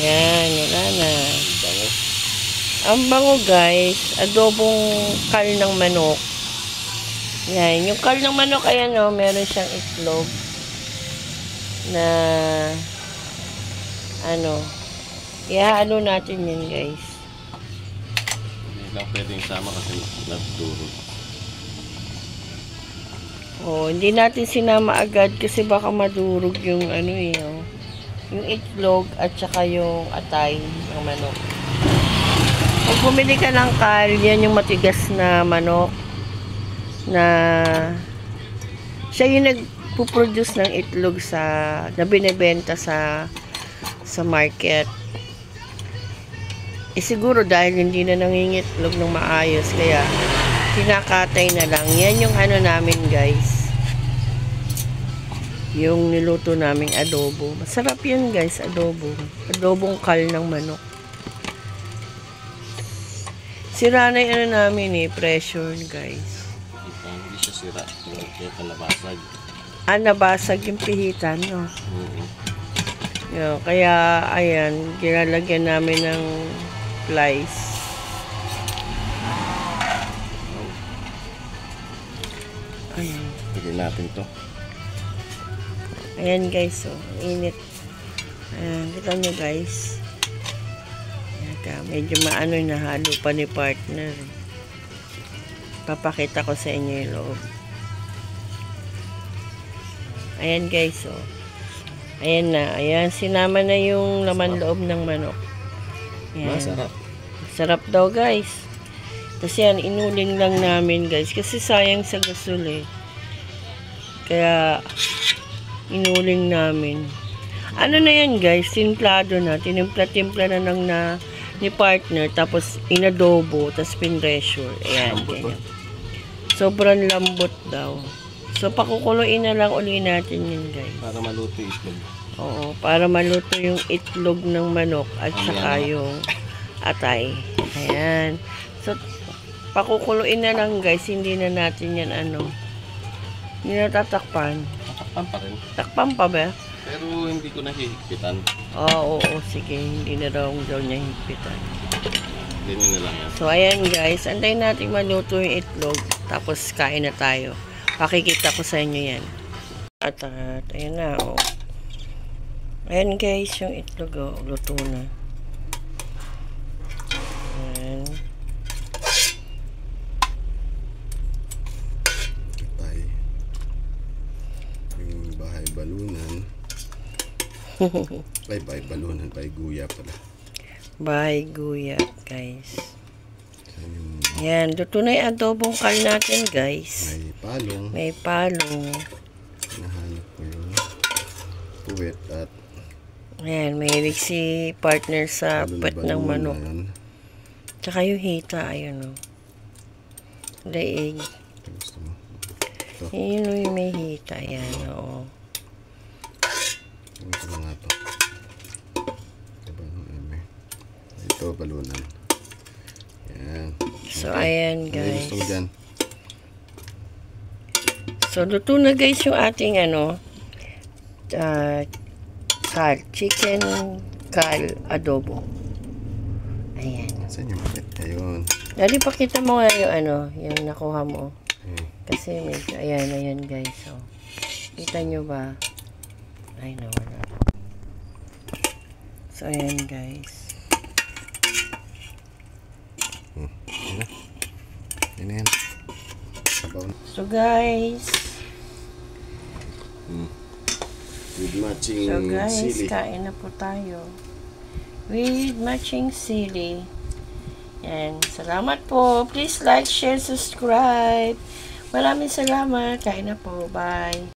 Yan, wala na. Bango. Ang bango guys, adobong kal ng manok. Yan, yung kal ng manok, ayan o, meron siyang itlog na ano, ihalo natin yan guys. Hindi lang pwedeng sama kasi nagdurog. Oh, hindi natin sinama agad kasi baka madurog yung ano eh, oh. Yung itlog at saka yung atay ng manok. Pag bumili ka ng kal, yan yung matigas na manok na siya yung nagpo-produce ng itlog na binebenta sa market. Eh siguro dahil hindi na nangingitlog ng maayos kaya kinakatay na lang. Yan yung ano namin guys, yung niluto naming adobo. Masarap yun guys, adobong kal ng manok. Sira na yung ano namin eh, pressure guys. Hindi siya sira, kaya nabasag. Nabasag yung pihitan, no? Yo, kaya ayan, ginalagyan namin ng plies. Ayan. Pagyan natin to. Ayan guys, oh, init. Ayan, kita nyo guys. Ayan, medyo maano na halo pa ni partner. Papakita ko sa inyo yung loob. Ayan guys, oh. Ayan na, ayan, sinama na yung laman loob ng manok. Ayan. Masarap. Sarap daw guys. Kasi yan, inuling lang namin guys. Kasi sayang sa gasol eh. Kaya, inuling namin. Ano na yan guys, timplado na. Tinimpla-timpla na lang ni partner. Tapos, inadobo. Tapos, pinressure. Ayan, ganyan. Sobrang lambot daw. So, pakukuluin na lang uli natin yun guys. Para maluto yung itlog. Oo, para maluto yung itlog ng manok at saka yung atay. Ayan. So, pakukuluin na lang guys. Hindi na natin yan hindi na tatakpan. Tatakpan pa rin. Takpan pa ba? Pero hindi ko nahihigpitan. Oo, sige. Hindi na daw niya higpitan. Ganyan na lang yan. So, ayan guys. Antayin natin maluto yung itlog. Tapos, kain na tayo. Pakikita ko sa inyo yan. At ayan na, oh. Ayan guys, yung itlog, oh. Luto na. Ayan. Atay. Yung bahay balunan. Bahay balunan. Bahay guya pala. Bahay guya, guys. Ayan, luto na yung adobong kal natin, guys. May palong. May palong. Nahanap ko yung puwet at ayan, mahilig si partner sa puwet ng manok. Tsaka yung hita, ayun o. Daig. Gusto mo? Ito. Yun o yung may hita, ayan o. Ito na nga ito. Ito, balunan. Ayan. So, ayan guys. Gusto mo dyan? So, luto na guys yung ating chicken kal adobo. Ayan. Saan yung malit? Ayun. Dali, pakita mo nga yung yung nakuha mo. Okay. Kasi medyo, ayan guys. So, kita nyo ba? Ay, nawala. So, ayan guys. Yan. So, guys. With matching So, guys, sili. kain na po tayo. With matching sili. Yan. Salamat po. Please like, share, subscribe. Maraming salamat. Kain na po. Bye.